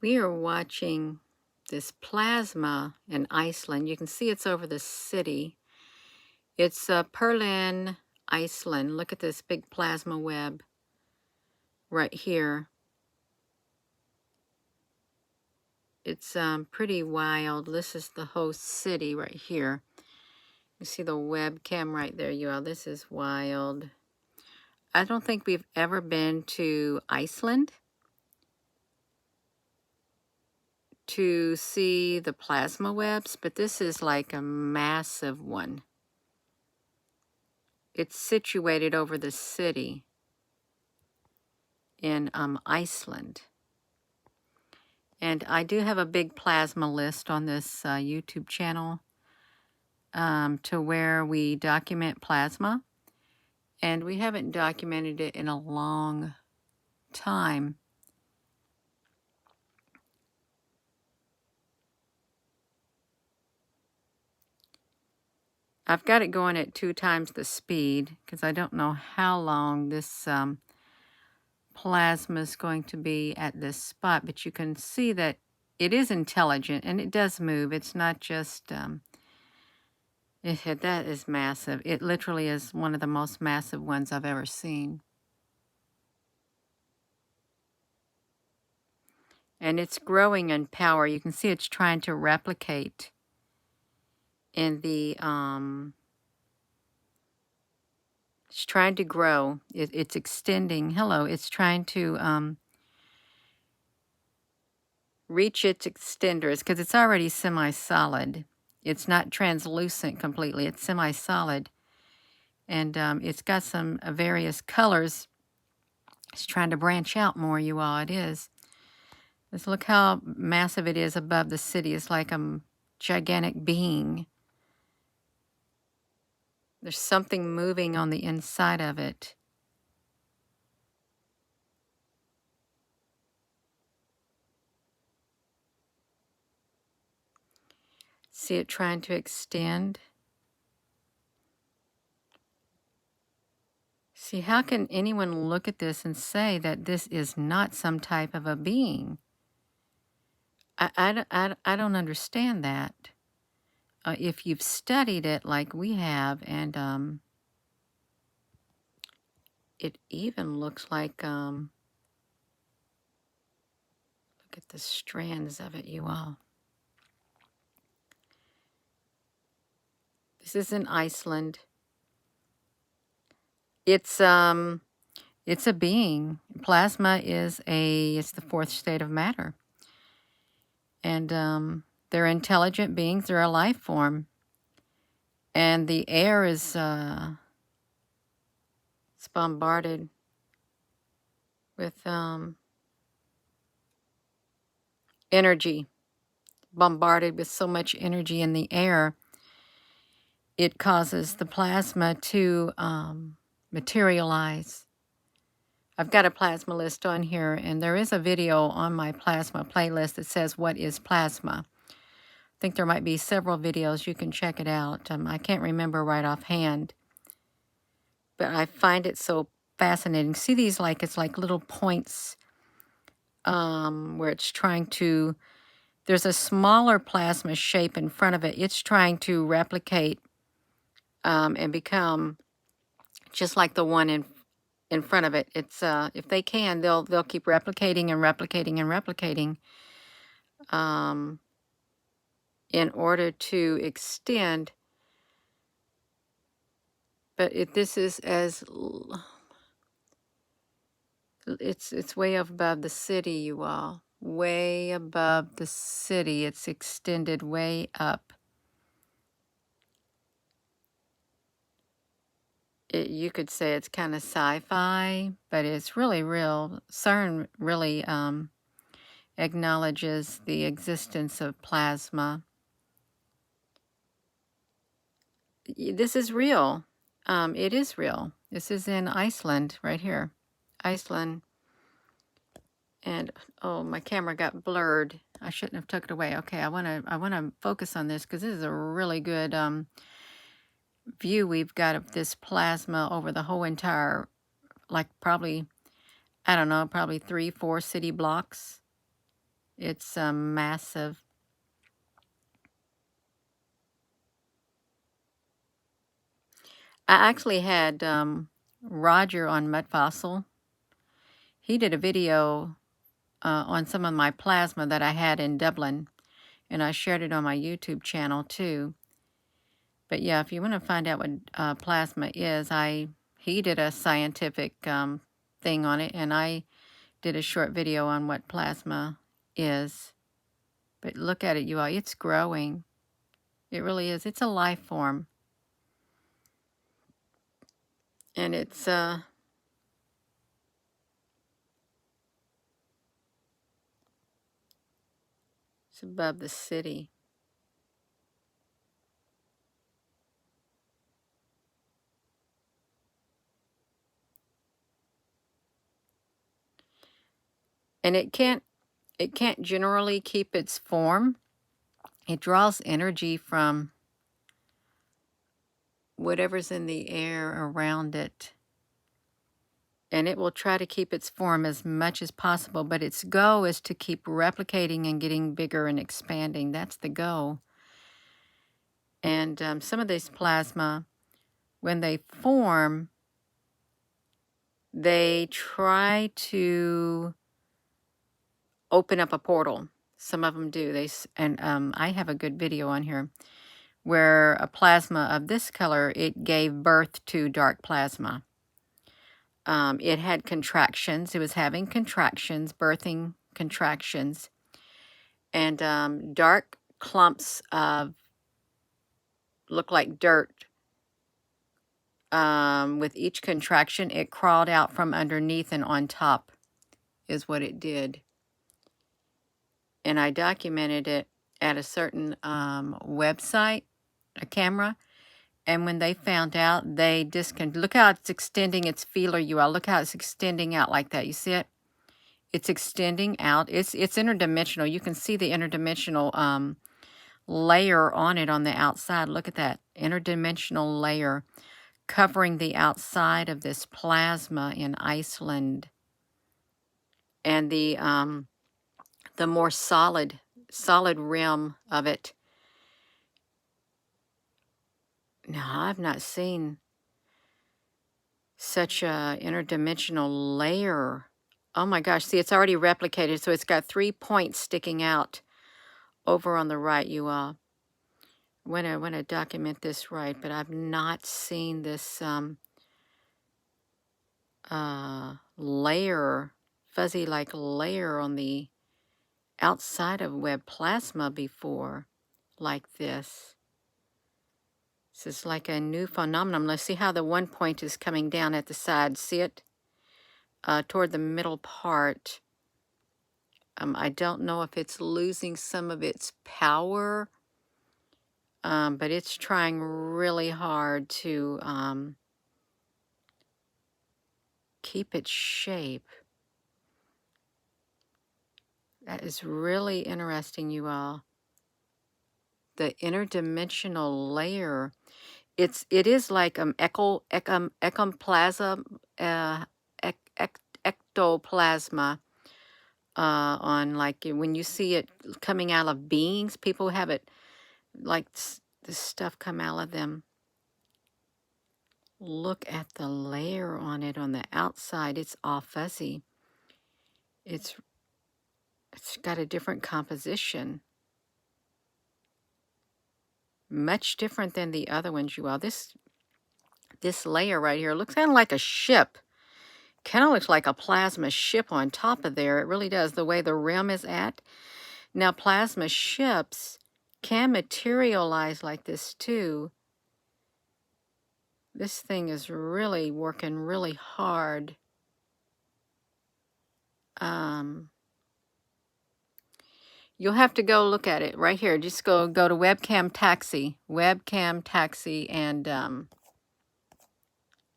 We are watching this plasma in Iceland. You can see it's over the city. It's Perlin, Iceland. Look at this big plasma web right here. It's pretty wild. This is the host city right here. You see the webcam right there, you all. This is wild. I don't think we've ever been to Iceland to see the plasma webs, but this is like a massive one. It's situated over the city in Iceland. And I do have a big plasma list on this YouTube channel to where we document plasma. And we haven't documented it in a long time. I've got it going at 2 times the speed because I don't know how long this plasma is going to be at this spot. But you can see that it is intelligent and it does move. It's not just... that is massive. It literally is one of the most massive ones I've ever seen. And it's growing in power. You can see it's trying to replicate in the, it's trying to grow. It's extending. Hello, it's trying to reach its extenders because it's already semi-solid. It's not translucent completely. It's semi-solid. And it's got some various colors. It's trying to branch out more, you all. It is. Just look how massive it is above the city. It's like a gigantic being. There's something moving on the inside of it. See it trying to extend. See, how can anyone look at this and say that this is not some type of a being? I don't understand that. If you've studied it like we have, and it even looks like, look at the strands of it, you all. This is in Iceland. It's a being. Plasma is it's the 4th state of matter. And they're intelligent beings. They're a life form. And the air is it's bombarded with energy. Bombarded with so much energy in the air, it causes the plasma to materialize. I've got a plasma list on here, and there is a video on my plasma playlist that says, "What is plasma?" I think there might be several videos. You can check it out. I can't remember right offhand, but I find it so fascinating. See these, like, it's like little points where it's trying to, there's a smaller plasma shape in front of it. It's trying to replicate and become just like the one in front of it. It's if they can, they'll keep replicating and replicating and replicating in order to extend. But this is as it's way up above the city, you all. Way above the city. It's extended way up. You could say it's kind of sci-fi, but it's really real. CERN really acknowledges the existence of plasma. This is real. It is real. This is in Iceland, right here. Iceland. And oh, my camera got blurred. I shouldn't have tucked it away. Okay, I wanna focus on this because this is a really good view we've got of this plasma over the whole entire, like, probably, I don't know, probably 3-4 city blocks. It's massive. I actually had Roger on Mud Fossil. He did a video on some of my plasma that I had in Dublin, and I shared it on my YouTube channel too. But yeah, if you want to find out what plasma is, he did a scientific thing on it, and I did a short video on what plasma is. But look at it, you all. It's growing. It really is. It's a life form. And it's above the city. And it can't generally keep its form. It draws energy from whatever's in the air around it. And it will try to keep its form as much as possible, but its goal is to keep replicating and getting bigger and expanding. That's the goal. And some of these plasma, when they form, they try to open up a portal. Some of them do. I have a good video on here where a plasma of this color, it gave birth to dark plasma. It had contractions. It was having contractions, birthing contractions, and dark clumps of look like dirt. With each contraction, it crawled out from underneath and on top is what it did. And I documented it at a certain website, a camera. And when they found out, they look how it's extending its feeler, you all. Look how it's extending out like that. You see it? It's extending out. It's interdimensional. You can see the interdimensional layer on it on the outside. Look at that interdimensional layer covering the outside of this plasma in Iceland. And the more solid rim of it. Now, I've not seen such a interdimensional layer. Oh my gosh, see, it's already replicated, so it's got 3 points sticking out over on the right, you all. I want to document this right, but I've not seen this layer, fuzzy-like layer on the outside of web plasma before, like this. This is like a new phenomenon. Let's see how the 1 point is coming down at the side. See it? Toward the middle part. I don't know if it's losing some of its power, but it's trying really hard to keep its shape. That is really interesting, you all. The interdimensional layer. It is like ectoplasm, ectoplasma. On like when you see it coming out of beings, people have it like this stuff come out of them. Look at the layer on it on the outside. It's all fuzzy. It's got a different composition. Much different than the other ones, you all. This layer right here looks kind of like a ship. Kind of looks like a plasma ship on top of there. It really does, the way the rim is at. Now, plasma ships can materialize like this too. This thing is really working really hard. You'll have to go look at it right here. Just go to Webcam Taxi, and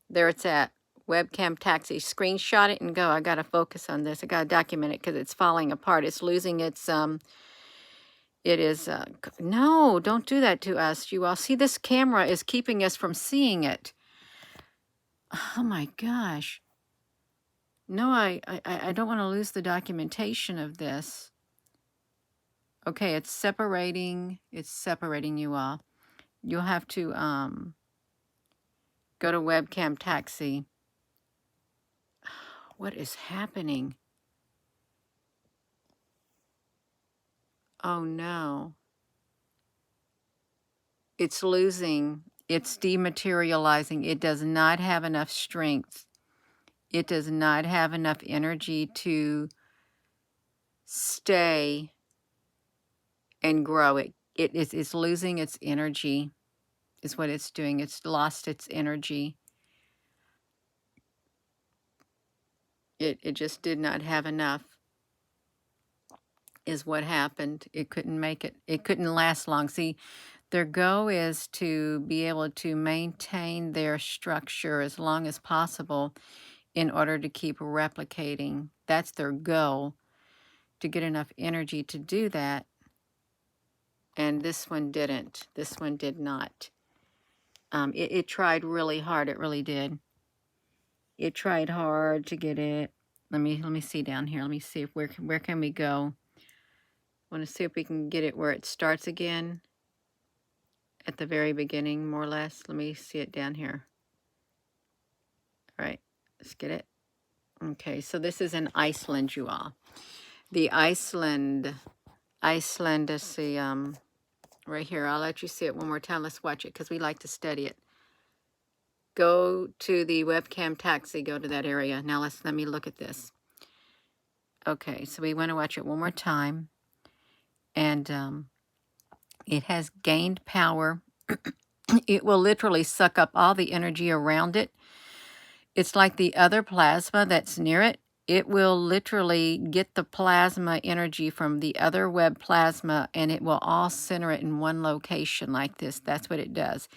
there it's at. Webcam Taxi. Screenshot it and go. I got to focus on this. I got to document it because it's falling apart. It's losing its, it is, no, don't do that to us, you all. See, this camera is keeping us from seeing it. Oh my gosh. No, I don't want to lose the documentation of this. Okay, it's separating you all. You'll have to go to webcam taxi. What is happening? Oh no. It's losing. It's dematerializing. It does not have enough strength. It does not have enough energy to stay and grow. It's losing its energy is what it's doing. It's lost its energy. It just did not have enough is what happened. It couldn't make it. It couldn't last long. See, their goal is to be able to maintain their structure as long as possible in order to keep replicating. That's their goal, to get enough energy to do that. And this one didn't. This one did not. It tried really hard. It really did. It tried hard to get it. Let me see down here. Let me see if where can we go. I want to see if we can get it where it starts again at the very beginning, more or less. Let me see it down here. All right, let's get it. Okay, so this is in Iceland, you all. The Iceland, let's see, right here. I'll let you see it one more time. Let's watch it because we like to study it. Go to the webcam taxi, go to that area. Now let me look at this. Okay, so we want to watch it one more time. And it has gained power. It will literally suck up all the energy around it. It's like the other plasma that's near it. It will literally get the plasma energy from the other web plasma and it will all center it in one location like this. That's what it does.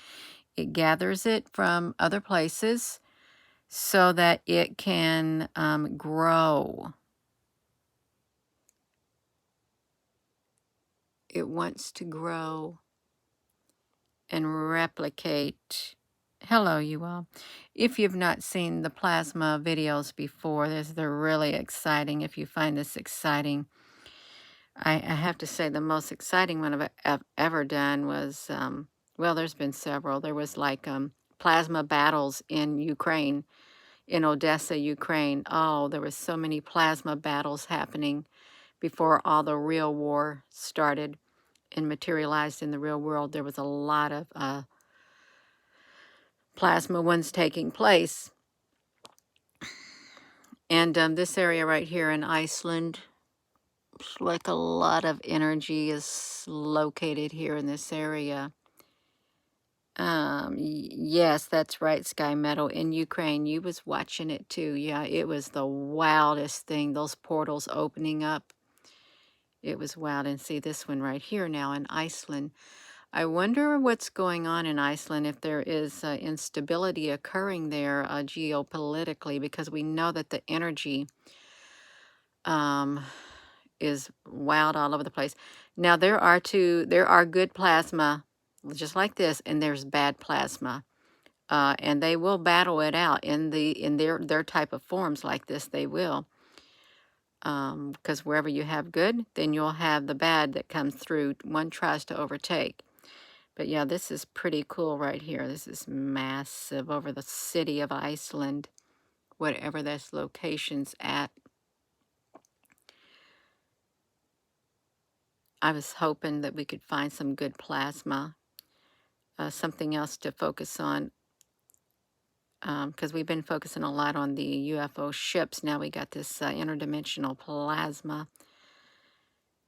It gathers it from other places so that it can grow. It wants to grow and replicate. Hello, you all. If you've not seen the plasma videos before, they're really exciting. If you find this exciting, I have to say the most exciting one I've ever done was, well, there's been several. There was like plasma battles in Ukraine, in Odessa, Ukraine. Oh, there was so many plasma battles happening before all the real war started and materialized in the real world. There was a lot of plasma ones taking place. And this area right here in Iceland, it's like a lot of energy is located here in this area. Yes, that's right, Sky Meadow. In Ukraine, you was watching it too. Yeah, it was the wildest thing. Those portals opening up. It was wild. And see this one right here now in Iceland. I wonder what's going on in Iceland, if there is instability occurring there geopolitically, because we know that the energy is wild all over the place. Now there are good plasma, just like this, and there's bad plasma, and they will battle it out in their type of forms like this. They will, because wherever you have good, then you'll have the bad that comes through. One tries to overtake. But yeah, this is pretty cool right here. This is massive over the city of Iceland, whatever this location's at. I was hoping that we could find some good plasma, something else to focus on, because we've been focusing a lot on the UFO ships. Now we got this interdimensional plasma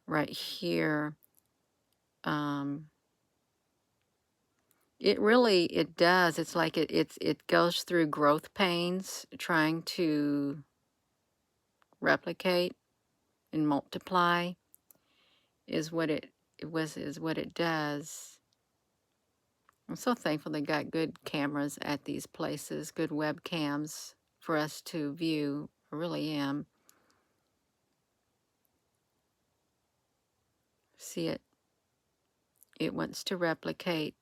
right here. It does. It's like it goes through growth pains trying to replicate and multiply is what it does. I'm so thankful they got good cameras at these places, good webcams for us to view. I really am. See it? It wants to replicate,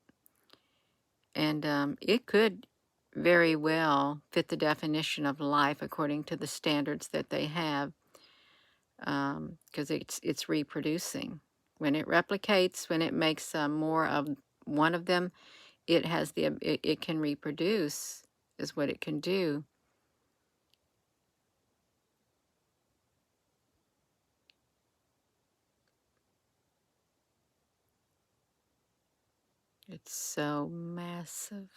and it could very well fit the definition of life according to the standards that they have, because it's reproducing. When it replicates, when it makes more of one of them, it has it can reproduce, is what it can do. It's so massive.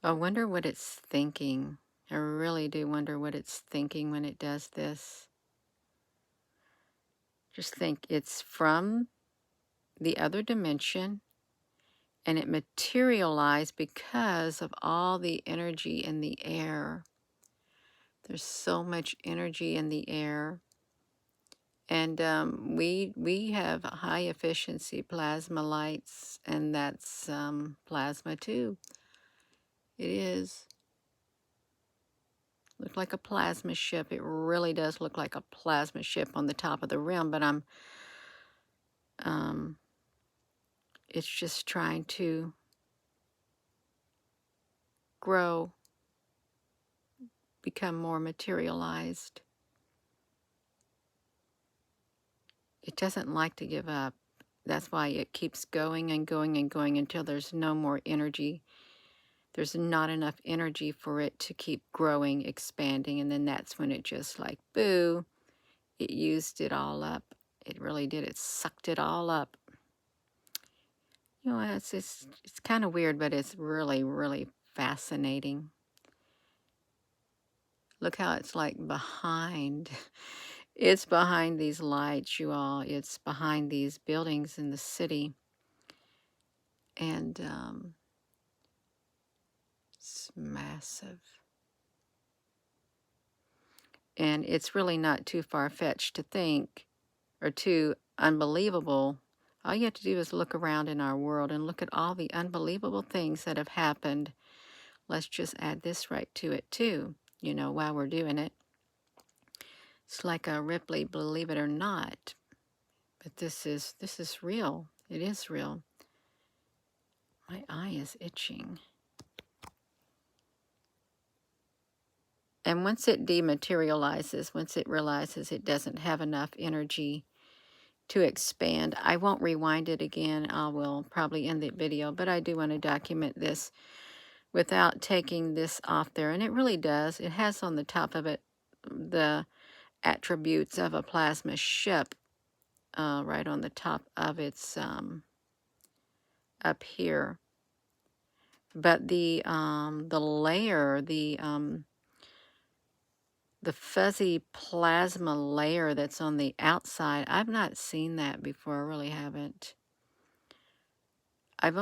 I wonder what it's thinking. I really do wonder what it's thinking when it does this. Just think it's from the other dimension, and it materialized because of all the energy in the air. There's so much energy in the air. And we have high efficiency plasma lights, and that's plasma too. It is. Look like a plasma ship. It really does look like a plasma ship on the top of the rim, but it's just trying to grow, become more materialized. It doesn't like to give up. That's why it keeps going and going and going until there's no more energy. There's not enough energy for it to keep growing, expanding, and then that's when it just like, boo, it used it all up. It really did. It sucked it all up. You know, it's kind of weird, but it's really, really fascinating. Look how it's like behind. It's behind these lights, you all. It's behind these buildings in the city. And it's massive. And it's really not too far-fetched to think, or too unbelievable. All you have to do is look around in our world and look at all the unbelievable things that have happened. Let's just add this right to it too, you know, while we're doing it. It's like a Ripley, believe it or not. But this is real. It is real. My eye is itching. And once it dematerializes, once it realizes it doesn't have enough energy to expand, I won't rewind it again. I will probably end the video, but I do want to document this without taking this off there. And it really does. It has on the top of it the attributes of a plasma ship, right on the top of its up here. But the layer, the fuzzy plasma layer that's on the outside, I've not seen that before. I really haven't. I've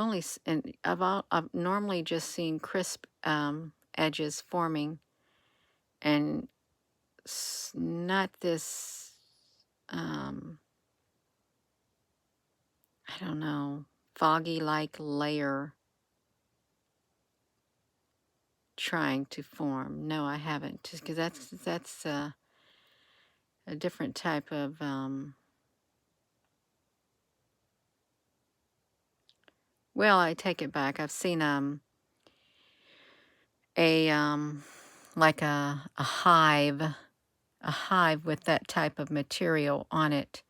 normally just seen crisp edges forming, and not this, I don't know, foggy-like layer trying to form. No, I haven't, just because that's a different type of well, I take it back. I've seen like a hive with that type of material on it,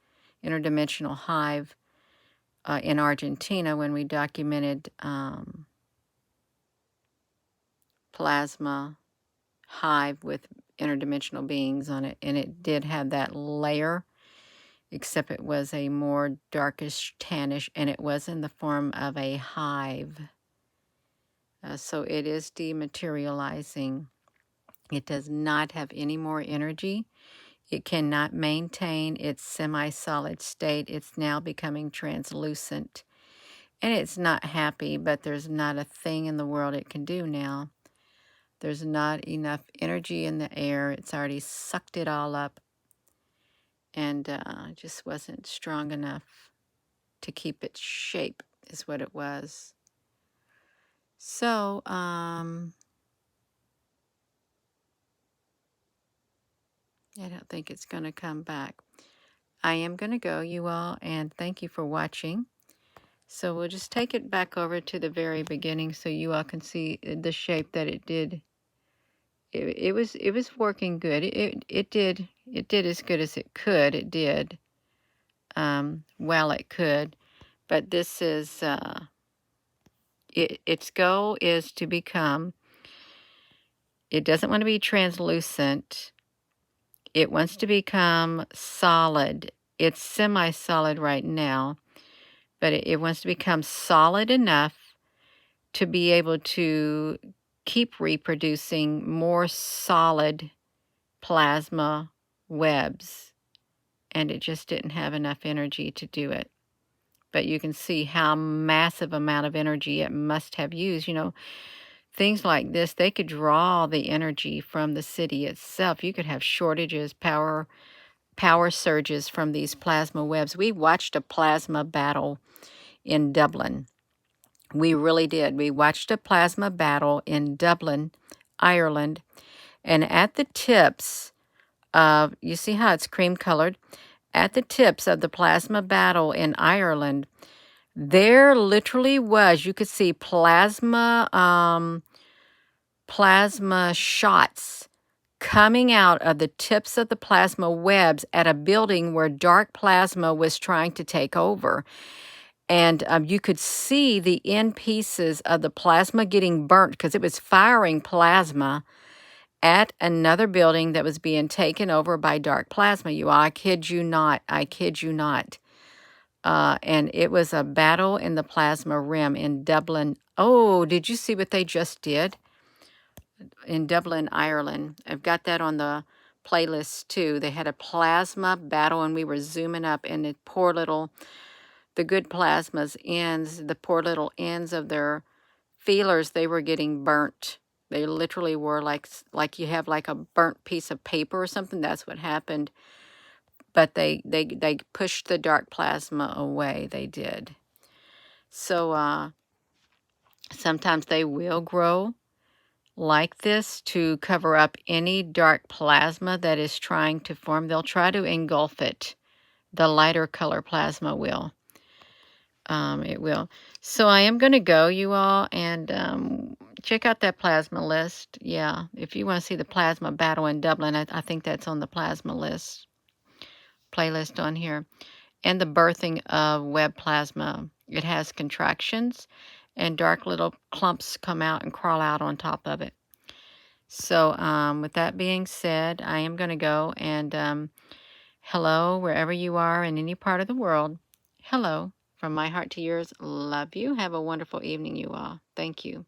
interdimensional hive, in Argentina when we documented plasma hive with interdimensional beings on it, and it did have that layer, except it was a more darkish tannish, and it was in the form of a hive. So it is dematerializing. It does not have any more energy. It cannot maintain its semi-solid state. It's now becoming translucent. And it's not happy, but there's not a thing in the world it can do now. There's not enough energy in the air. It's already sucked it all up, and just wasn't strong enough to keep its shape, is what it was. So, I don't think it's going to come back. I am going to go, you all, and thank you for watching. So we'll just take it back over to the very beginning so you all can see the shape that it did. It was working good. It did as good as it could. It did. while it could. But this is, its goal is to become, it doesn't want to be translucent. It wants to become solid. It's semi-solid right now, but it wants to become solid enough to be able to keep reproducing more solid plasma webs. And it just didn't have enough energy to do it. But you can see how massive amount of energy it must have used. You know, things like this, they could draw the energy from the city itself. You could have shortages, power surges from these plasma webs. We watched a plasma battle in Dublin. We really did. We watched a plasma battle in Dublin, Ireland, and at the tips of, you see how it's cream colored? At the tips of the plasma battle in Ireland, there literally was, you could see plasma shots coming out of the tips of the plasma webs at a building where dark plasma was trying to take over. And you could see the end pieces of the plasma getting burnt because it was firing plasma at another building that was being taken over by dark plasma. I kid you not. I kid you not. And it was a battle in the plasma rim in Dublin. Oh, did you see what they just did? In Dublin, Ireland. I've got that on the playlist too. They had a plasma battle and we were zooming up, and the good plasma's ends, the poor little ends of their feelers, they were getting burnt. They literally were like you have like a burnt piece of paper or something. That's what happened. But they pushed the dark plasma away. They did. So sometimes they will grow like this to cover up any dark plasma that is trying to form. They'll try to engulf it. The lighter color plasma will. It will. So I am going to go, you all, and check out that plasma list. Yeah, if you want to see the plasma battle in Dublin, I think that's on the plasma playlist on here. And the birthing of web plasma. It has contractions, and dark little clumps come out and crawl out on top of it. So with that being said, I am going to go, and hello, wherever you are in any part of the world. Hello. From my heart to yours, love you. Have a wonderful evening, you all. Thank you.